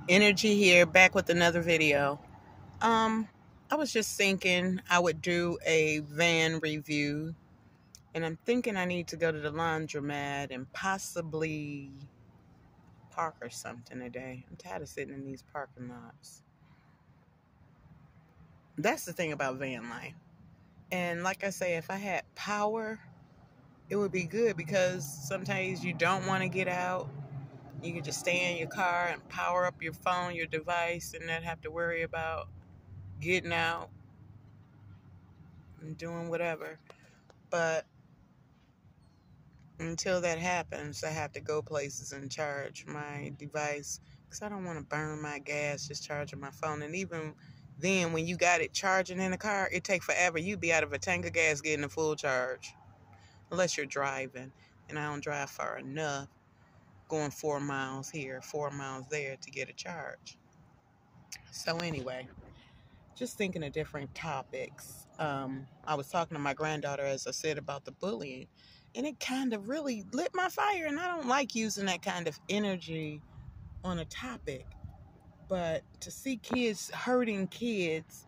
Energy here, back with another video. Um, I was just thinking I would do a van review, and I'm thinking I need to go to the laundromat and possibly park or something today. I'm tired of sitting in these parking lots. That's the thing about van life. And like I say, if I had power, it would be good because sometimes you don't want to get out. You can just stay in your car and power up your phone, your device, and not have to worry about getting out and doing whatever. But until that happens, I have to go places and charge my device because I don't want to burn my gas just charging my phone. And even then, when you got it charging in the car, it take forever. You'd be out of a tank of gas getting a full charge unless you're driving. And I don't drive far enough going 4 miles here, 4 miles there to get a charge. So anyway, just thinking of different topics. I was talking to my granddaughter, as I said, about the bullying, and it kind of really lit my fire. And I don't like using that kind of energy on a topic, but to see kids hurting kids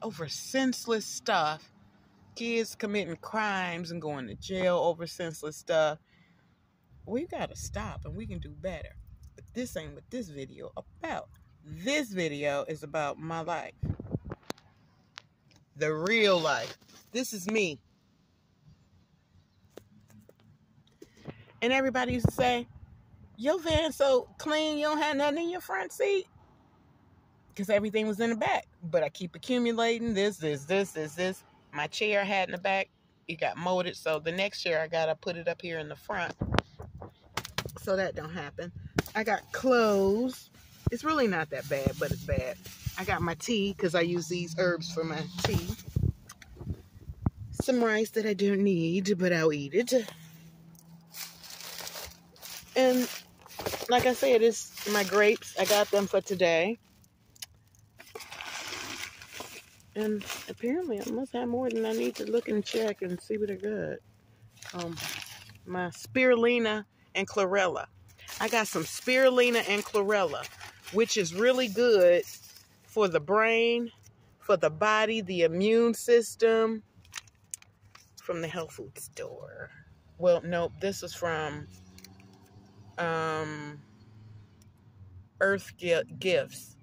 over senseless stuff, kids committing crimes and going to jail over senseless stuff, we got to stop, and we can do better. But this ain't what this video about. This video is about my life. The real life. This is me. And everybody used to say, your van's so clean, you don't have nothing in your front seat. Because everything was in the back. But I keep accumulating this. My chair I had in the back, it got molded. So the next chair, I got to put it up here in the front. So that don't happen. I got clothes. It's really not that bad, but it's bad. I got my tea, because I use these herbs for my tea. Some rice that I don't need, but I'll eat it. And like I said, it's my grapes. I got them for today. And apparently I must have more than I need to look and check and see what I got. My spirulina and chlorella. I got some spirulina and chlorella, which is really good for the brain, for the body, the immune system, from the health food store. Well, nope, this is from Earth's Gifts.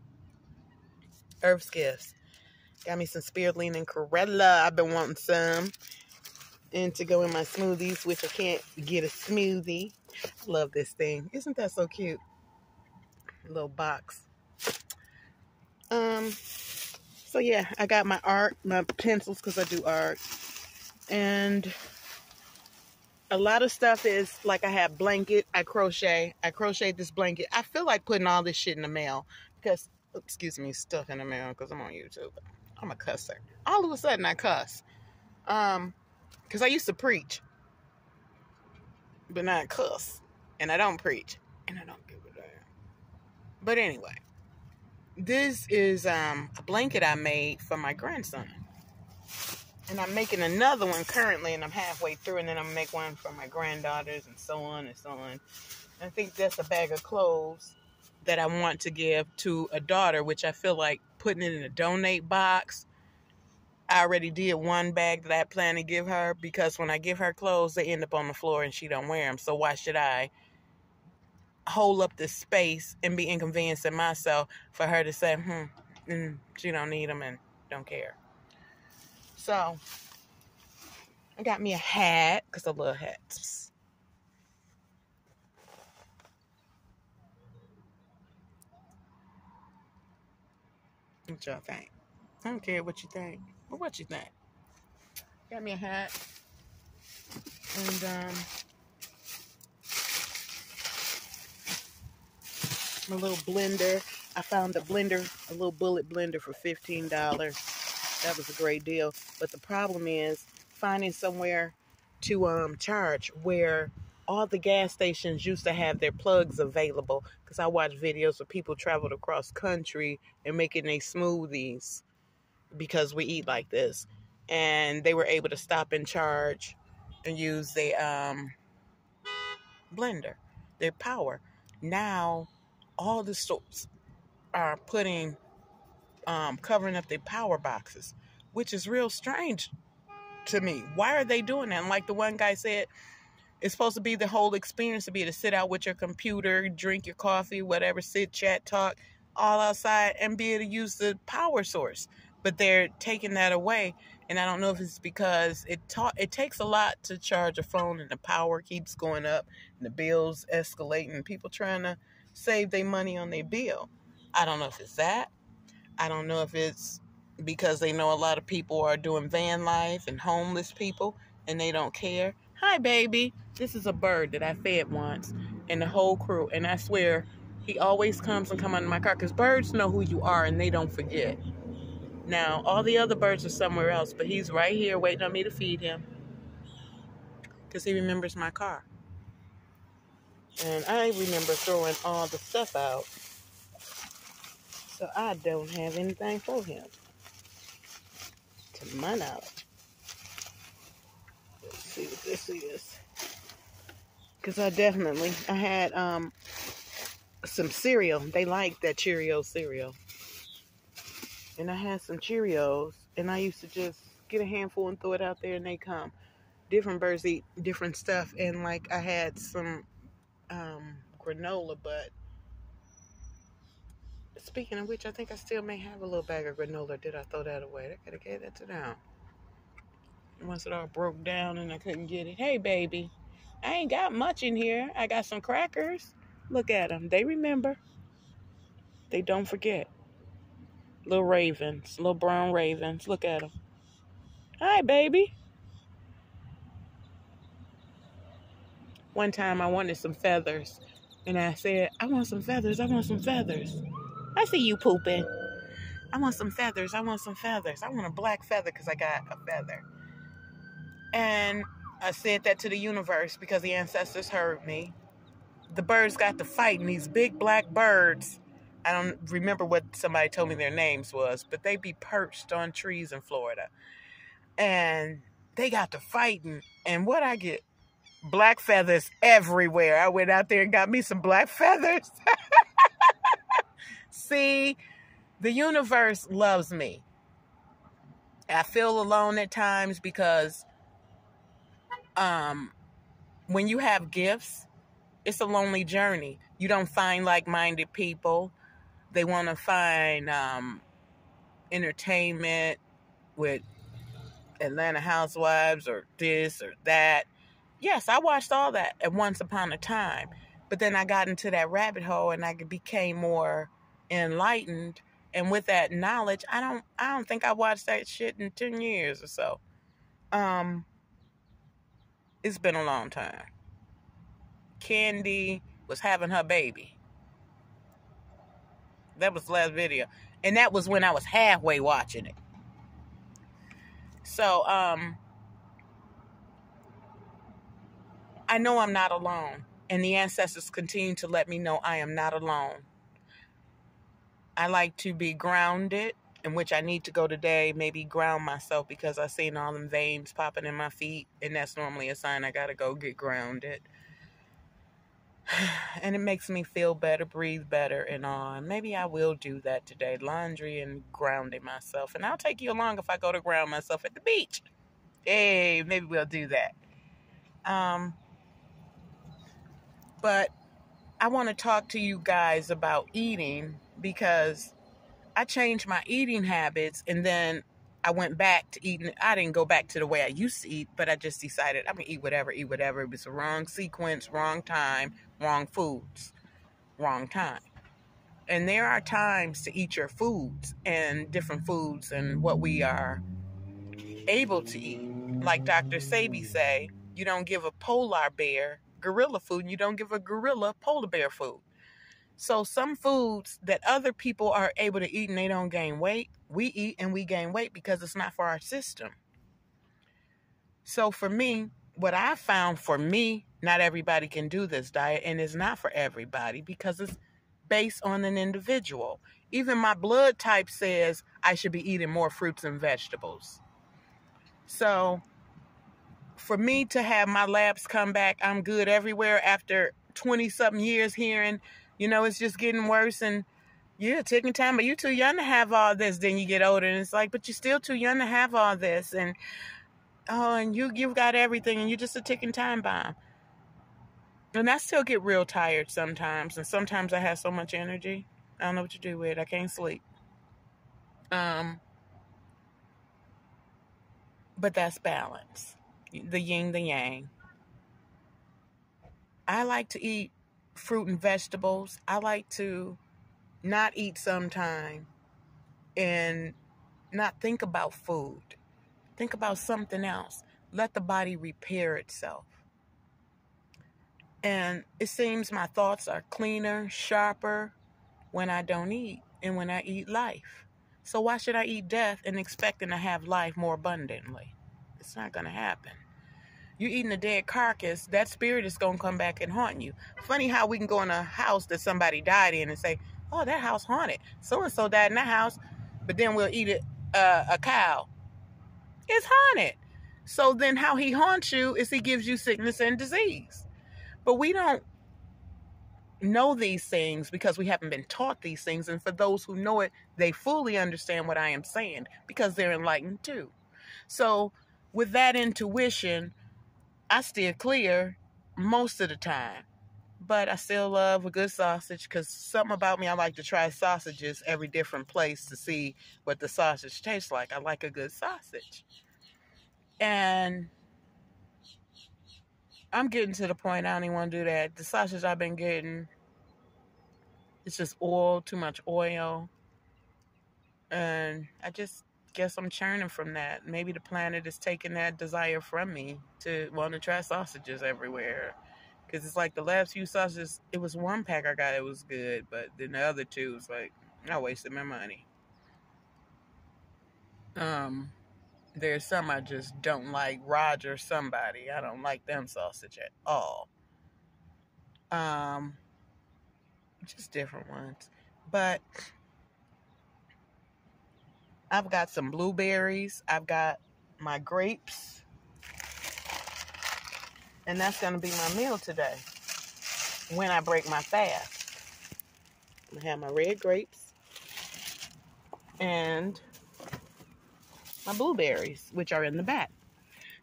Got me some spirulina and chlorella. I've been wanting some. And to go in my smoothies, which I can't get a smoothie. Love this thing. Isn't that so cute? Little box. So yeah, I got my art, my pencils, because I do art. And a lot of stuff is, like, I have blanket, I crochet this blanket. I feel like putting all this shit in the mail because, excuse me, stuff in the mail because I'm on YouTube. I'm a cusser. All of a sudden I cuss. Because I used to preach, but not cuss. And I don't preach. And I don't give a damn. But anyway, this is a blanket I made for my grandson. And I'm making another one currently, and I'm halfway through, and then I'm going to make one for my granddaughters, and so on and so on. And I think that's a bag of clothes that I want to give to a daughter, which I feel like putting it in a donate box. I already did one bag that I plan to give her, because when I give her clothes, they end up on the floor and she don't wear them. So why should I hold up this space and be inconveniencing myself for her to say, she don't need them and don't care. So I got me a hat, because I love hats. What y'all think? I don't care what you think. But what you think? Got me a hat. And my little blender. I found a little bullet blender for $15. That was a great deal. But the problem is finding somewhere to charge where all the gas stations used to have their plugs available, because I watch videos of people traveled across country and making their smoothies because we eat like this. And they were able to stop and charge and use the blender, their power. Now, all the stores are putting, covering up their power boxes, which is real strange to me. Why are they doing that? And like the one guy said, it's supposed to be the whole experience to be able to sit out with your computer, drink your coffee, whatever, sit, chat, talk, all outside, and be able to use the power source. But they're taking that away. And I don't know if it's because it takes a lot to charge a phone, and the power keeps going up, and the bills escalating, and people trying to save their money on their bill. I don't know if it's that. I don't know if it's because they know a lot of people are doing van life and homeless people, and they don't care. Hi, baby. This is a bird that I fed once, and the whole crew. And I swear, he always comes and come under my car, because birds know who you are, and they don't forget. Now, all the other birds are somewhere else, but he's right here waiting on me to feed him, because he remembers my car. And I remember throwing all the stuff out, so I don't have anything for him, to my knowledge. Let's see what this is. Because I had some cereal. They like that Cheerio cereal. And I had some Cheerios, and I used to just get a handful and throw it out there, and they come. Different birds eat different stuff, and like I had some granola, but speaking of which, I think I still may have a little bag of granola. Did I throw that away? I could have gave that to them. Once it all broke down and I couldn't get it. Hey, baby, I ain't got much in here. I got some crackers. Look at them. They remember. They don't forget. Little ravens, little brown ravens. Look at them. Hi, baby. One time I wanted some feathers, and I said, I want some feathers. I want some feathers. I see you pooping. I want some feathers. I want some feathers. I want a black feather because I got a feather. And I said that to the universe because the ancestors heard me. The birds got to fighting, these big black birds. I don't remember what somebody told me their names was, but they be perched on trees in Florida. And they got to fighting. And what I get? Black feathers everywhere. I went out there and got me some black feathers. See, the universe loves me. I feel alone at times because when you have gifts, it's a lonely journey. You don't find like-minded people. They want to find entertainment with Atlanta Housewives or this or that. Yes, I watched all that at once upon a time. But then I got into that rabbit hole and I became more enlightened. And with that knowledge, I don't think I watched that shit in 10 years or so. It's been a long time. Candy was having her baby. That was the last video. And that was when I was halfway watching it. So, I know I'm not alone. And the ancestors continue to let me know I am not alone. I like to be grounded, in which I need to go today, maybe ground myself because I seen all them veins popping in my feet. And that's normally a sign I got to go get grounded. And it makes me feel better, breathe better, and all. And maybe I will do that today. Laundry and grounding myself. And I'll take you along if I go to ground myself at the beach. Hey, maybe we'll do that. But I want to talk to you guys about eating because I changed my eating habits and then I went back to eating. I didn't go back to the way I used to eat, but I just decided I'm going to eat whatever. It was the wrong sequence, wrong time, wrong foods, wrong time. And there are times to eat your foods and different foods and what we are able to eat. Like Dr. Sebi say, you don't give a polar bear gorilla food and you don't give a gorilla polar bear food. So some foods that other people are able to eat and they don't gain weight, we eat and we gain weight because it's not for our system. So for me, what I found for me, not everybody can do this diet and it's not for everybody because it's based on an individual. Even my blood type says I should be eating more fruits and vegetables. So for me to have my labs come back, I'm good everywhere after 20-something years hearing, you know, it's just getting worse and you're taking time, but you're too young to have all this. Then you get older and it's like, but you're still too young to have all this. And, oh, and you've got everything and you're just a ticking time bomb. And I still get real tired sometimes. And sometimes I have so much energy. I don't know what to do with it. I can't sleep. But that's balance. The yin, the yang. I like to eat fruit and vegetables. I like to not eat sometime and not think about food. Think about something else. Let the body repair itself. And it seems my thoughts are cleaner, sharper when I don't eat and when I eat life. So why should I eat death and expecting to have life more abundantly? It's not going to happen. You're eating a dead carcass, that spirit is going to come back and haunt you. Funny how we can go in a house that somebody died in and say, oh, that house haunted. So-and-so died in that house, but then we'll eat a cow. It's haunted. So then how he haunts you is he gives you sickness and disease. But we don't know these things because we haven't been taught these things. And for those who know it, they fully understand what I am saying because they're enlightened too. So with that intuition, I steer clear most of the time. But I still love a good sausage because something about me, I like to try sausages every different place to see what the sausage tastes like. I like a good sausage. And I'm getting to the point I don't even want to do that. The sausage I've been getting, it's just oil, too much oil. And I just guess I'm churning from that. Maybe the planet is taking that desire from me to want to try sausages everywhere. Because it's like the last few sausages, it was one pack I got, it was good. But then the other two was like, I wasted my money. There's some I just don't like. Roger somebody. I don't like them sausage at all. Just different ones. But I've got some blueberries. I've got my grapes. And that's going to be my meal today when I break my fast. I'm going to have my red grapes and my blueberries, which are in the back.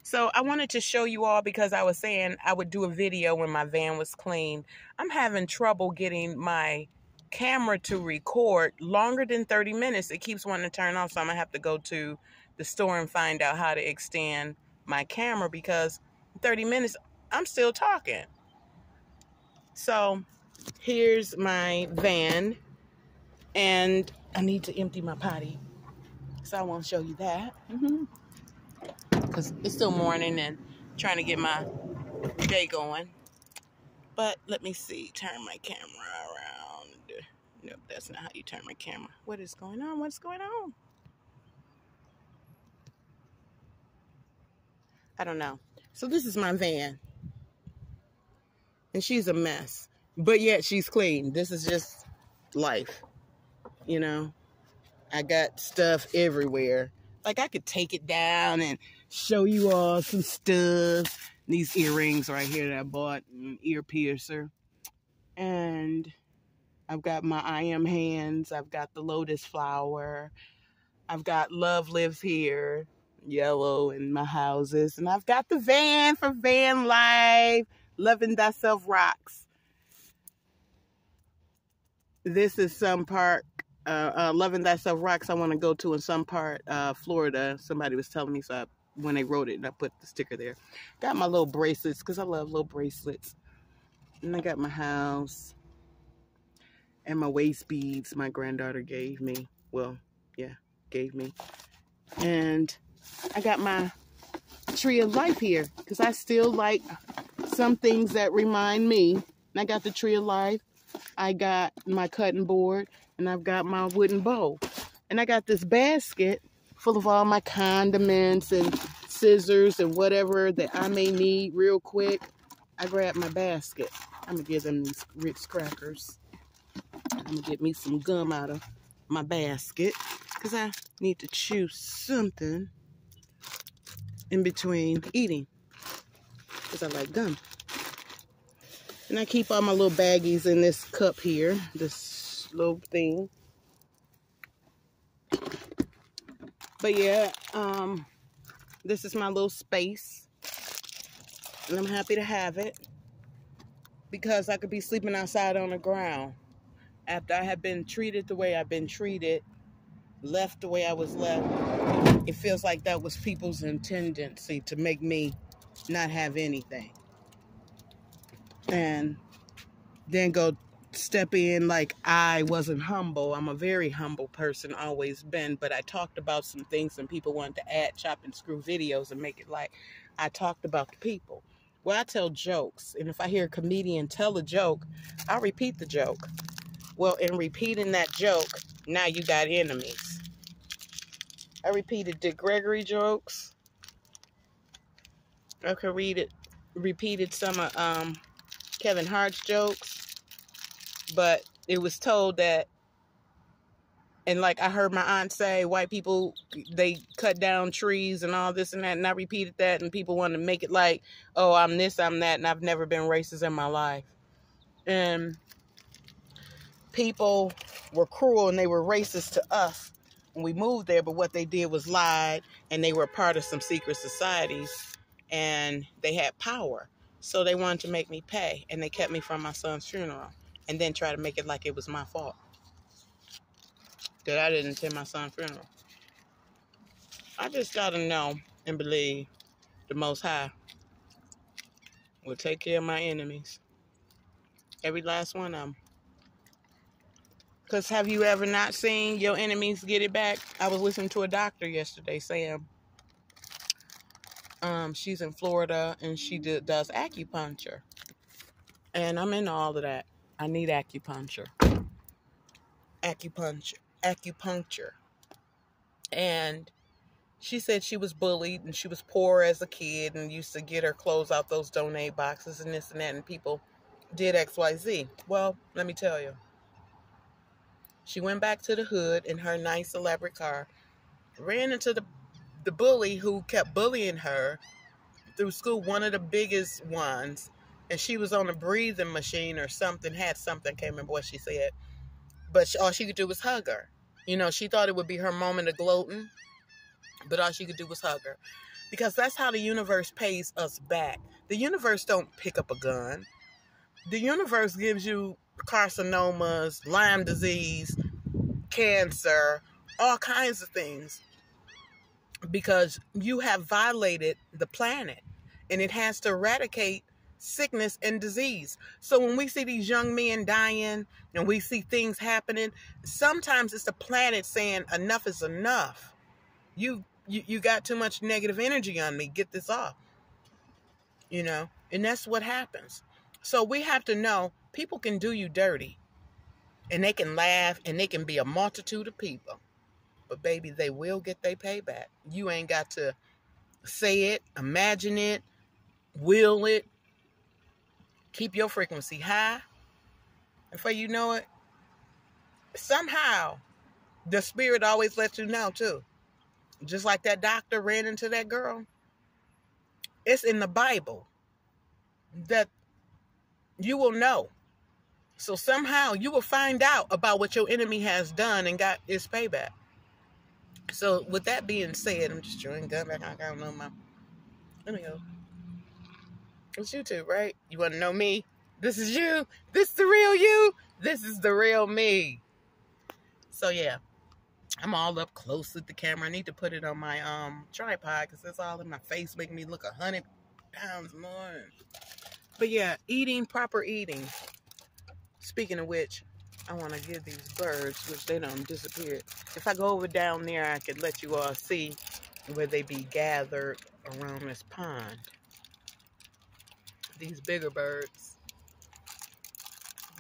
So I wanted to show you all because I was saying I would do a video when my van was clean. I'm having trouble getting my camera to record longer than 30 minutes. It keeps wanting to turn off, so I'm going to have to go to the store and find out how to extend my camera because 30 minutes, I'm still talking. So here's my van, and I need to empty my potty, so I won't show you that because it's still morning and trying to get my day going. But let me see, turn my camera around. Nope, that's not how you turn my camera. What is going on? What's going on? I don't know. So this is my van. And she's a mess. But yet she's clean. This is just life. You know? I got stuff everywhere. Like I could take it down and show you all some stuff. These earrings right here that I bought. An ear piercer. And I've got my I Am hands. I've got the lotus flower. I've got Love Lives Here. Yellow in my houses. And I've got the van for van life. Loving Thyself Rocks. This is some park, Loving Thyself Rocks I want to go to in some part, Florida. Somebody was telling me, so when they wrote it, and I put the sticker there. Got my little bracelets, because I love little bracelets. And I got my house. And my waist beads my granddaughter gave me. Well, yeah, gave me. And I got my tree of life here, because I still like some things that remind me. And I got the tree of life. I got my cutting board, and I've got my wooden bow. And I got this basket full of all my condiments and scissors and whatever that I may need real quick. I grabbed my basket. I'm going to give them these Ritz crackers. I'm going to get me some gum out of my basket because I need to chew something in between eating because I like gum. And I keep all my little baggies in this cup here, this little thing. But yeah, this is my little space. And I'm happy to have it because I could be sleeping outside on the ground after I have been treated the way I've been treated, left the way I was left. It feels like that was people's tendency to make me not have anything. And then go step in like I wasn't humble. I'm a very humble person, always been, but I talked about some things and people wanted to add chop and screw videos and make it like I talked about the people. Well, I tell jokes, and if I hear a comedian tell a joke, I'll repeat the joke. Well, in repeating that joke, now you got enemies. I repeated Dick Gregory jokes. I could repeated some of Kevin Hart's jokes, but it was told that, and like I heard my aunt say, white people, they cut down trees and all this and that, and I repeated that, and people wanted to make it like, oh, I'm this, I'm that, and I've never been racist in my life. And people were cruel and they were racist to us when we moved there, but what they did was lied, and they were part of some secret societies, and they had power. So they wanted to make me pay, and they kept me from my son's funeral, and then try to make it like it was my fault that I didn't attend my son's funeral. I just got to know and believe the Most High will take care of my enemies. Every last one of them. Because have you ever not seen your enemies get it back? I was listening to a doctor yesterday saying she's in Florida and she does acupuncture. And I'm into all of that. I need acupuncture. Acupuncture. And she said she was bullied and she was poor as a kid and used to get her clothes out those donate boxes and this and that, and people did XYZ. Well, let me tell you. She went back to the hood in her nice elaborate car, ran into the bully who kept bullying her through school, one of the biggest ones, and she was on a breathing machine or something, had something, can't remember what she said, but all she could do was hug her. You know, she thought it would be her moment of gloating, but all she could do was hug her. Because that's how the universe pays us back. The universe don't pick up a gun. The universe gives you carcinomas, Lyme disease, cancer, all kinds of things, because you have violated the planet, and it has to eradicate sickness and disease. So when we see these young men dying and we see things happening, sometimes it's the planet saying enough is enough. You got too much negative energy on me. Get this off. You know, and that's what happens. So we have to know people can do you dirty, and they can laugh, and they can be a multitude of people. But baby, they will get their payback. You ain't got to say it, imagine it, will it. Keep your frequency high. And before you know it, somehow the spirit always lets you know too. Just like that doctor ran into that girl. It's in the Bible that you will know. So somehow you will find out about what your enemy has done and got its payback. So with that being said, I'm just chewing gum back. I don't know let me go. It's YouTube, right? You want to know me? This is you. This is the real you. This is the real me. So yeah, I'm all up close with the camera. I need to put it on my tripod because it's all in my face, making me look 100 pounds more. But yeah, proper eating. Speaking of which, I want to give these birds, which they don't disappear. If I go over down there, I could let you all see where they be gathered around this pond. These bigger birds.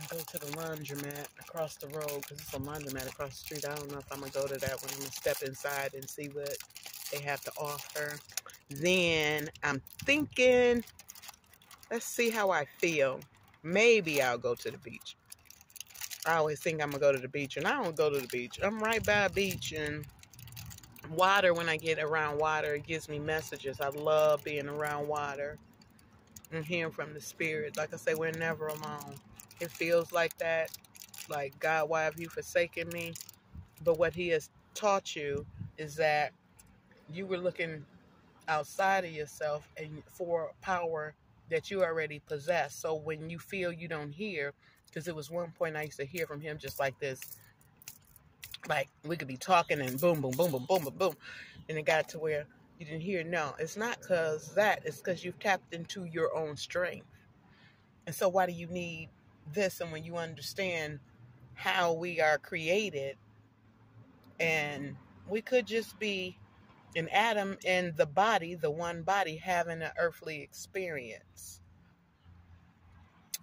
Go to the laundromat across the road, because it's a laundromat across the street. I don't know if I'm going to go to that one. I'm going to step inside and see what they have to offer. Then I'm thinking, let's see how I feel. Maybe I'll go to the beach. I always think I'm going to go to the beach, and I don't go to the beach. I'm right by a beach, and water, when I get around water, it gives me messages. I love being around water. and hearing from the Spirit. Like I say, we're never alone. It feels like that, like, God, why have you forsaken me? But what he has taught you is that you were looking outside of yourself and for power that you already possess. So when you feel you don't hear, because it was one point I used to hear from him just like this, like we could be talking and boom, boom, boom, boom, boom, boom, boom, and it got to where you didn't hear. No, it's not because that. It's because you've tapped into your own strength. And so why do you need this? And when you understand how we are created, and we could just be an atom in the body, the one body, having an earthly experience.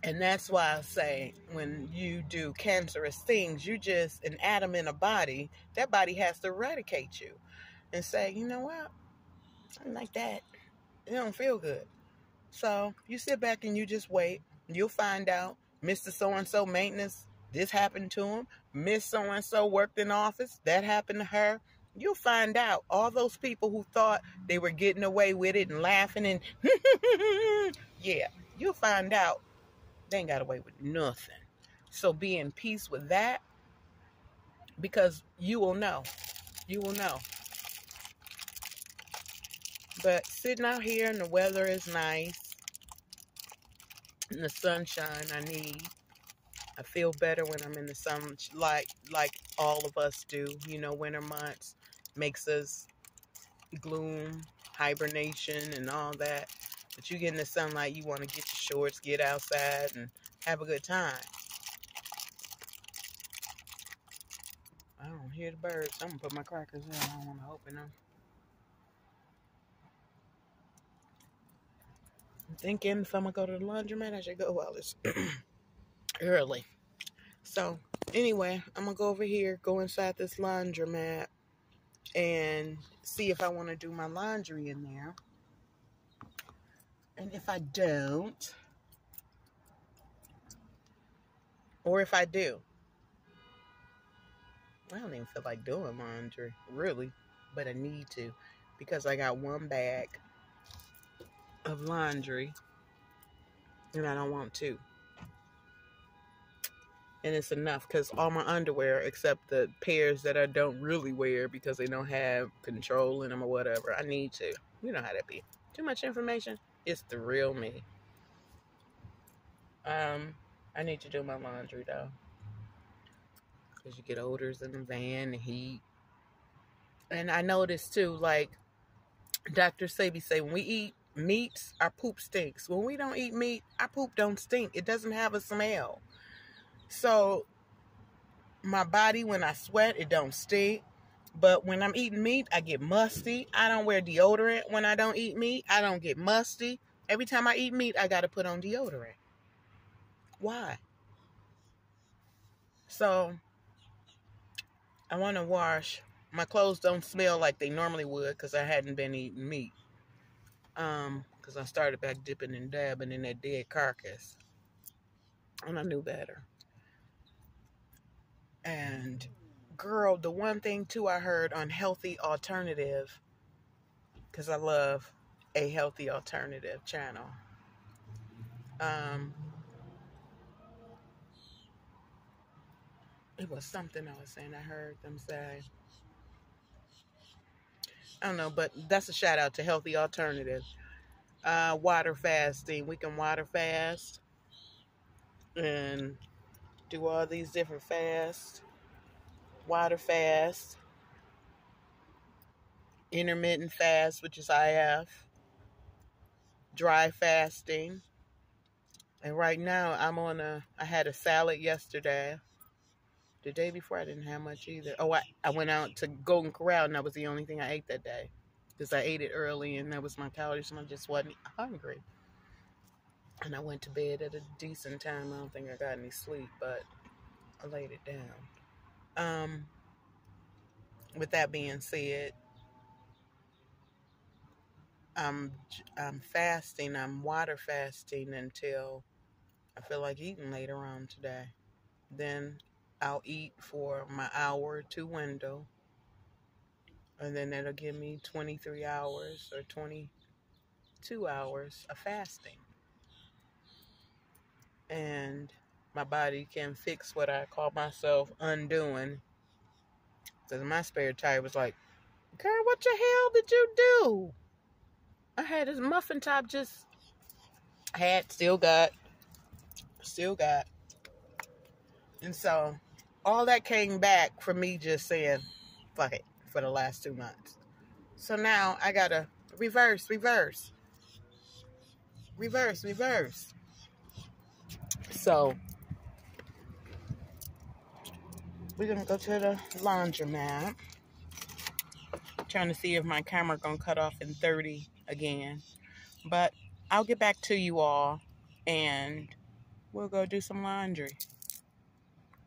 And that's why I say when you do cancerous things, you just an atom in a body, that body has to eradicate you and say, you know what? I'm like that. It don't feel good. So you sit back and you just wait. You'll find out. Mr. So-and-so maintenance, this happened to him. Miss So-and-so worked in office, that happened to her. You'll find out. All those people who thought they were getting away with it and laughing and yeah, you'll find out they ain't got away with nothing. So be in peace with that, because you will know. You will know. But sitting out here and the weather is nice and the sunshine I feel better when I'm in the sun, like all of us do. You know, winter months makes us gloom, hibernation, and all that. But you get in the sunlight, you want to get your shorts, get outside, and have a good time. I don't hear the birds. I'm going to put my crackers in. I don't want to open them. I'm thinking if I'm going to go to the laundromat, I should go while it's early. So, anyway, I'm going to go over here, go inside this laundromat, and see if I want to do my laundry in there. And if I don't, or if I do, I don't even feel like doing laundry, really, but I need to, because I got one bag of laundry, and I don't want to. And it's enough, because all my underwear, except the pairs that I don't really wear because they don't have control in them or whatever, I need to. You know how that be. Too much information. It's the real me. I need to do my laundry, though. Because you get odors in the van, the heat. And I noticed, too, like Dr. Sebi say, when we eat meats, our poop stinks. When we don't eat meat, our poop don't stink. It doesn't have a smell. So, my body, when I sweat, it don't stink. But when I'm eating meat, I get musty. I don't wear deodorant when I don't eat meat. I don't get musty. Every time I eat meat, I got to put on deodorant. Why? So, I want to wash. My clothes don't smell like they normally would because I hadn't been eating meat. Because I started back dipping and dabbing in that dead carcass. And I knew better. And, girl, the one thing, too, I heard on Healthy Alternative, because I love a Healthy Alternative channel. It was something I was saying. I heard them say. I don't know, but that's a shout out to Healthy Alternative. Water fasting. We can water fast and do all these different fasts. Water fast. Intermittent fast, which is IF. Dry fasting. And right now I had a salad yesterday. The day before I didn't have much either. Oh, I went out to Golden Corral and that was the only thing I ate that day. Because I ate it early and that was my calories, so I just wasn't hungry. And I went to bed at a decent time. I don't think I got any sleep, but I laid it down. With that being said, I'm fasting. I'm water fasting until I feel like eating later on today. Then I'll eat for my hour or two window. And then that'll give me 23 hours or 22 hours of fasting. and my body can fix what I call myself undoing. Because my spare tire was like, girl, what the hell did you do? I had this muffin top still got. And so all that came back from me just saying, fuck it, for the last 2 months. So now I gotta reverse. So we're gonna go to the laundromat. Trying to see if my camera gonna cut off in 30 again. But I'll get back to you all and we'll go do some laundry.